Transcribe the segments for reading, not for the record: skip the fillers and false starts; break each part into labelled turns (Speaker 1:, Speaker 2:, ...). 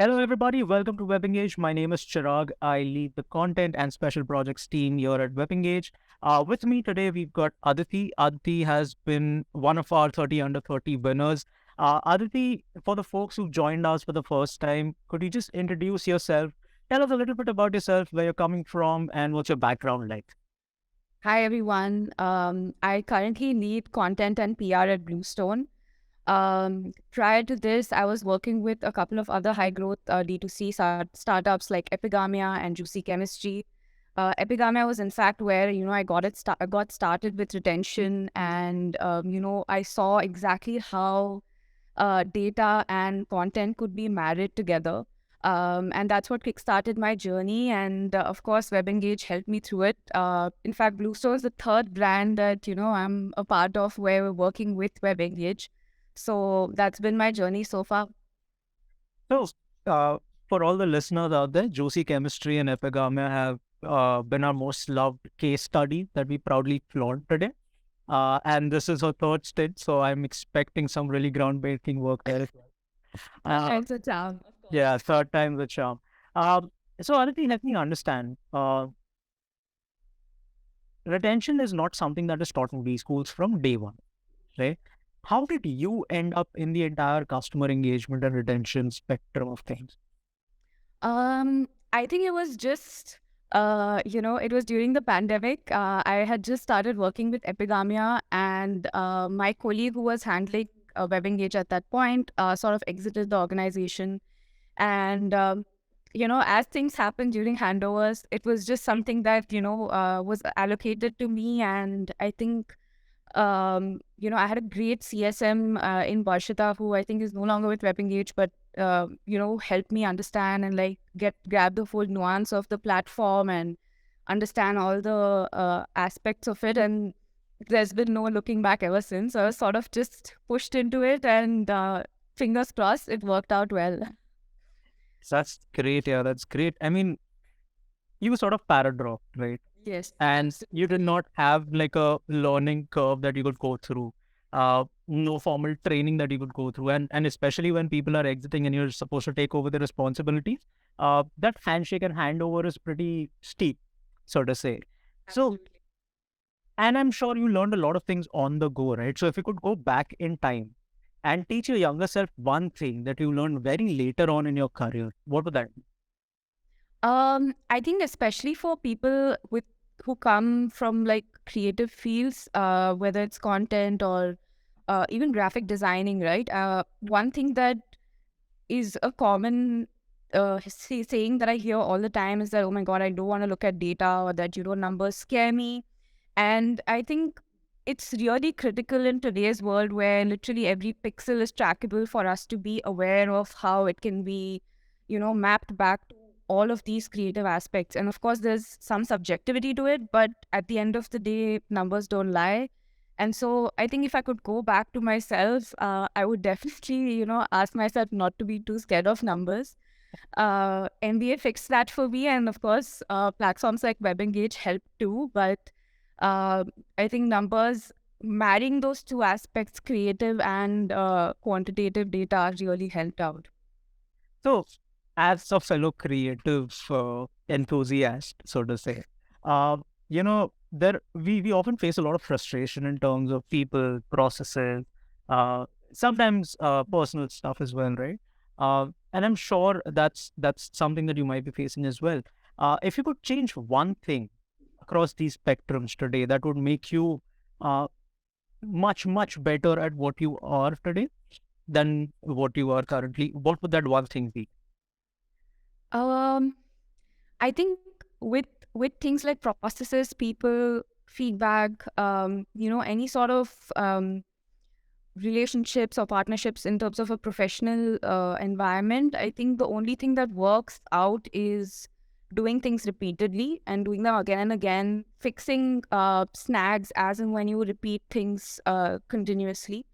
Speaker 1: Hello, everybody. Welcome to WebEngage. My name is Chirag. I lead the content and special projects team here at WebEngage. With me today, we've got Adithi. Adithi has been one of our 30 under 30 winners. Adithi, for the folks who've joined us for the first time, could you just introduce yourself? Tell us a little bit about yourself, where you're coming from, and what's your background like.
Speaker 2: Hi, everyone. I currently lead content and PR at Bluestone. Prior to this, I was working with a couple of other high growth D2C startups like Epigamia and Juicy Chemistry. Epigamia was, in fact, where I got started with retention, and I saw exactly how data and content could be married together. And that's what kickstarted my journey. And of course, WebEngage helped me through it. In fact, Bluestone is the third brand that, I'm a part of where we're working with WebEngage. So that's been my journey so far.
Speaker 1: So, uh, for all the listeners out there, Juicy Chemistry and Epigamia have been our most loved case study that we proudly flaunt today. And this is her third stint, so I'm expecting some really groundbreaking work there as well.
Speaker 2: Thanks a ton.
Speaker 1: Yeah, third time the charm. So, Aditi, let me understand. Retention is not something that is taught in these schools from day one, right? How did you end up in the entire customer engagement and retention spectrum of things?
Speaker 2: I think it was just, it was during the pandemic. I had just started working with Epigamia, and my colleague who was handling WebEngage at that point sort of exited the organization. And, as things happened during handovers, it was just something that, was allocated to me. And I think, I had a great CSM in Barshita, who I think is no longer with WebEngage, but helped me understand and like grab the full nuance of the platform and understand all the aspects of it. And there's been no looking back ever since. I was sort of just pushed into it, and fingers crossed, it worked out well.
Speaker 1: That's great. Yeah, that's great. I mean, you were sort of paradropped, right?
Speaker 2: Yes,
Speaker 1: And you did
Speaker 2: absolutely.
Speaker 1: not have like a learning curve that you could go through, no formal training that you could go through, and especially when people are exiting and you're supposed to take over the responsibilities, that handshake and handover is pretty steep, so to say. So,
Speaker 2: Absolutely.
Speaker 1: and I'm sure you learned a lot of things on the go, right? So if you could go back in time and teach your younger self one thing that you learned very later on in your career, what would that be?
Speaker 2: I think especially for people who come from like creative fields, whether it's content or even graphic designing, right? One thing that is a common saying that I hear all the time is that, oh my God, I don't want to look at data, or that, numbers scare me. And I think it's really critical in today's world where literally every pixel is trackable for us to be aware of how it can be, mapped back to all of these creative aspects. And of course, there's some subjectivity to it, but at the end of the day, numbers don't lie. And so I think if I could go back to myself, I would definitely, ask myself not to be too scared of numbers. MBA fixed that for me. And of course, platforms like WebEngage help too. But uh, I think numbers, marrying those two aspects, creative and quantitative data, really helped out.
Speaker 1: So, as a fellow creative enthusiast, so to say, uh, there we often face a lot of frustration in terms of people, processes, uh, sometimes personal stuff as well, right? And I'm sure that's something that you might be facing as well. If you could change one thing across these spectrums today, that would make you uh, much better at what you are today than what you are currently. What would that one thing be?
Speaker 2: Um, I think with with things like processes, people, feedback, any sort of relationships or partnerships in terms of a professional environment, I think the only thing that works out is doing things repeatedly and doing them again and again, fixing snags as and when you repeat things continuously.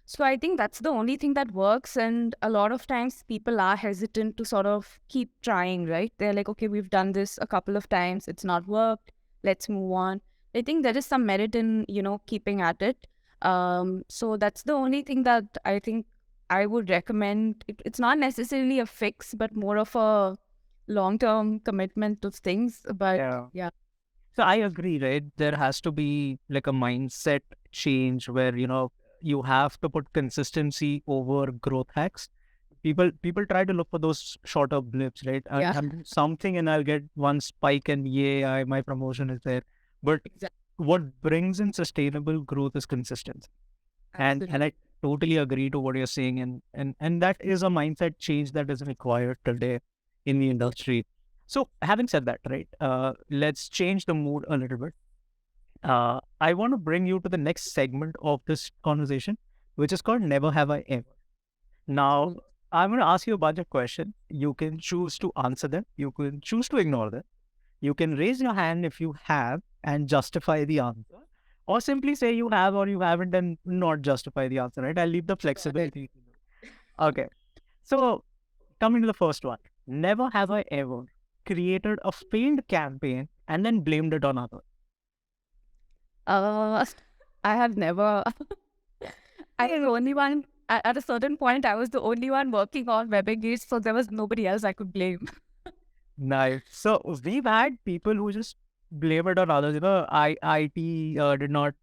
Speaker 2: So I think that's the only thing that works. And a lot of times people are hesitant to sort of keep trying, right? They're like, okay, we've done this a couple of times, it's not worked, let's move on. I think there is some merit in, keeping at it. So that's the only thing that I think I would recommend it's not necessarily a fix, but more of a long-term commitment to things. But
Speaker 1: Yeah.
Speaker 2: yeah,
Speaker 1: So I agree, right? There has to be like a mindset change where, you have to put consistency over growth hacks. People try to look for those shorter blips, right?
Speaker 2: yeah,
Speaker 1: I'm doing something and I'll get one spike and yay, my promotion is there. But
Speaker 2: exactly,
Speaker 1: what brings in sustainable growth is consistency. And
Speaker 2: absolutely.
Speaker 1: I totally agree to what you're saying. And that is a mindset change that is required today in the industry. So having said that, right, let's change the mood a little bit. I want to bring you to the next segment of this conversation, which is called Never Have I Ever. Now,
Speaker 2: Mm.
Speaker 1: I'm going to ask you a bunch of questions. You can choose to answer them. You can choose to ignore them. You can raise your hand if you have and justify the answer, or simply say you have or you haven't and not justify the answer, right? I'll leave the
Speaker 2: Got it.
Speaker 1: flexibility. Okay. So, coming to the first one, never have I ever created a failed campaign and then blamed it on others.
Speaker 2: Uh, I have never. I was the only one at a certain point. I was the only one working on WebEngage, so there was nobody else I could blame.
Speaker 1: Nice. So we've had people who just blame it on others. IT did not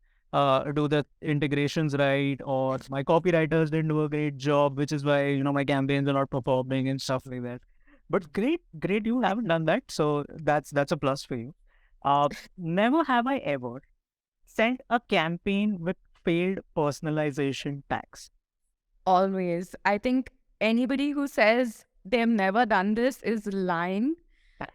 Speaker 1: do the integrations right, or my copywriters didn't do a great job, which is why my campaigns are not performing and stuff like that. But great, you haven't done that, so that's a plus for you. Never have I ever sent a campaign with failed personalization tags.
Speaker 2: Always. I think anybody who says they've never done this is lying.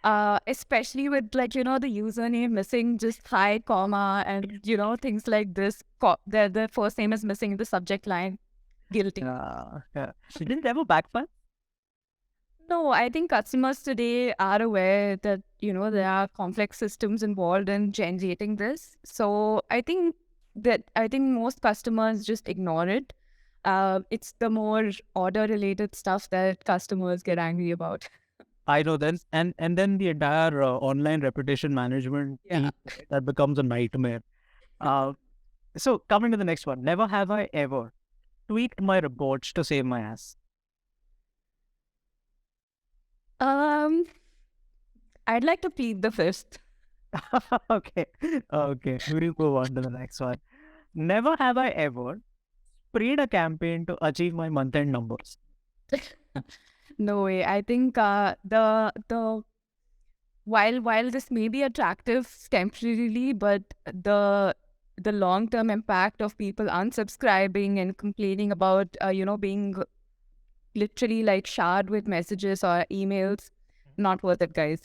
Speaker 2: Especially with the username missing just hi, comma, and things like this. The first name is missing in the subject line. Guilty.
Speaker 1: Yeah. Did it ever backfire?
Speaker 2: No, I think customers today are aware that, there are complex systems involved in generating this. So I think most customers just ignore it. It's the more order related stuff that customers get angry about.
Speaker 1: I know then, and then the entire online reputation management
Speaker 2: Yeah.
Speaker 1: team, that becomes a nightmare. Uh, so coming to the next one, never have I ever tweaked my reports to save my ass.
Speaker 2: Um, I'd like to plead the fifth.
Speaker 1: Okay, okay, we'll move on to the next one. Never have I ever sprayed a campaign to achieve my month-end numbers.
Speaker 2: No way. I think the while this may be attractive temporarily, but the long term impact of people unsubscribing and complaining about being literally like showered with messages or emails, not worth it, guys.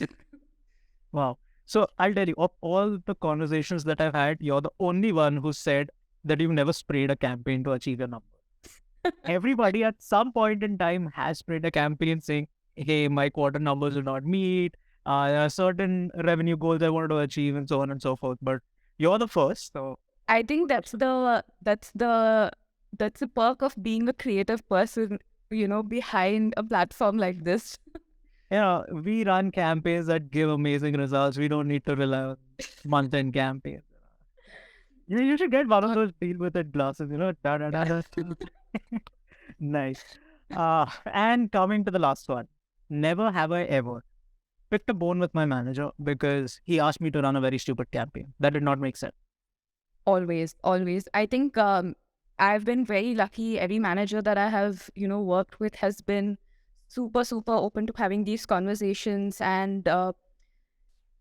Speaker 1: Wow. So I'll tell you, of all the conversations that I've had, you're the only one who said that you've never sprayed a campaign to achieve your number. Everybody at some point in time has spread a campaign saying, hey, my quarter numbers will not meet, there are certain revenue goals I wanted to achieve, and so on and so forth. But you're the first. So,
Speaker 2: I think that's the perk of being a creative person, behind a platform like this.
Speaker 1: yeah, we run campaigns that give amazing results. We don't need to rely on month end campaigns. You should get one of those deal with it glasses, Da, da, da, da. Nice. And coming to the last one, never have I ever picked a bone with my manager because he asked me to run a very stupid campaign. That did not make sense.
Speaker 2: Always, always. I think I've been very lucky. Every manager that I have, worked with has been super, super open to having these conversations. And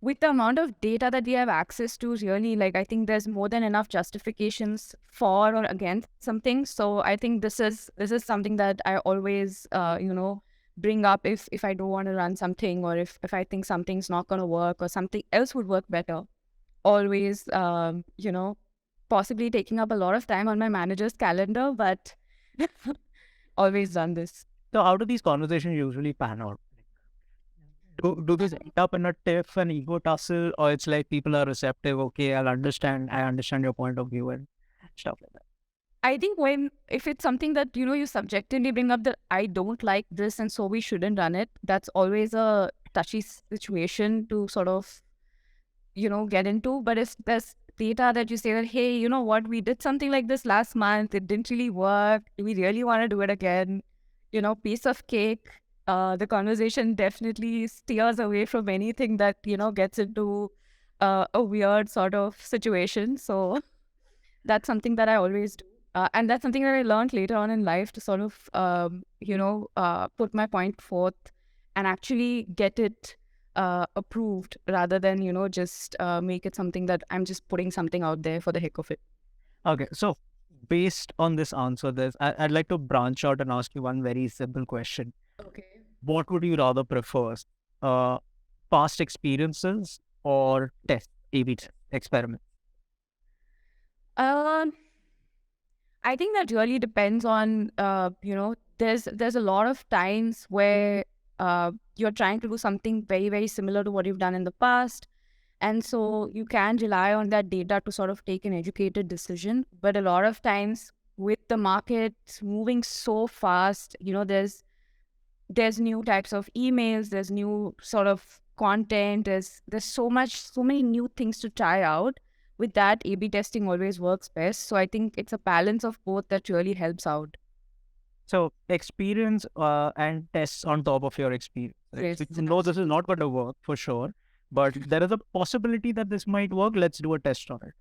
Speaker 2: with the amount of data that we have access to, really, like, I think there's more than enough justifications for or against something. So I think this is something that I always, bring up if I don't want to run something, or if I think something's not going to work or something else would work better. Always, possibly taking up a lot of time on my manager's calendar, but always done this.
Speaker 1: So, how do these conversations usually pan out? Do these end up in a tiff and ego tussle, or it's like people are receptive? Okay, I understand your point of view and stuff like that.
Speaker 2: I think if it's something that, you subjectively bring up that I don't like this and so we shouldn't run it, that's always a touchy situation to sort of, get into. But if there's data that you say that, hey, you know what, we did something like this last month, it didn't really work. Do we really want to do it again? You know, piece of cake. The conversation definitely steers away from anything that, you know, gets into a weird sort of situation. So that's something that I always do. And that's something that I learned later on in life to sort of, put my point forth and actually get it approved rather than, you know, just make it something that I'm just putting something out there for the heck of it.
Speaker 1: Okay, so based on this answer, I'd like to branch out and ask you one very simple question.
Speaker 2: Okay.
Speaker 1: What would you rather prefer? Uh, Past experiences or test A/B test experiment?
Speaker 2: Um, I think that really depends on, there's a lot of times where you're trying to do something very, very similar to what you've done in the past. And so you can rely on that data to sort of take an educated decision. But a lot of times with the market moving so fast, you know, there's new types of emails, there's new sort of content, there's so many new things to try out. With that, A/B testing always works best. So I think it's a balance of both that really helps out.
Speaker 1: So experience and tests on top of your experience. Right?
Speaker 2: Yes.
Speaker 1: So you know this is not going to work for sure, but there is a possibility that this might work. Let's do a test on it.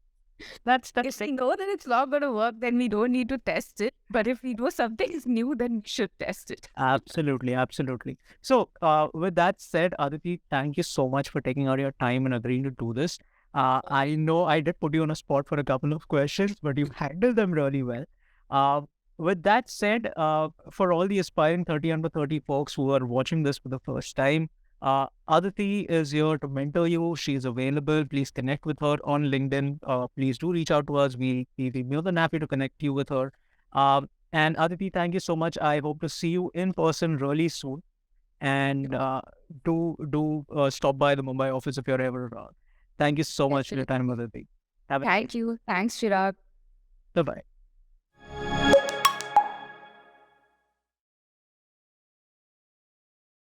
Speaker 1: That's
Speaker 2: If we know that it's not going to work, then we don't need to test it. But if we know something is new, then we should test it.
Speaker 1: absolutely, absolutely. So, with that said, Aditi, thank you so much for taking out your time and agreeing to do this. I know I did put you on a spot for a couple of questions, but you handled them really well. Uh, with that said, for all the aspiring 30 under 30 folks who are watching this for the first time, Aditi is here to mentor you. She's available. Please connect with her on LinkedIn. Please do reach out to us. We'll be more than happy to connect you with her. And Aditi, thank you so much. I hope to see you in person really soon. And do stop by the Mumbai office if you're ever around. Thank you so much for your
Speaker 2: Definitely.
Speaker 1: time, Aditi. Have a
Speaker 2: Thank you. Thanks, Chirag.
Speaker 1: bye bye.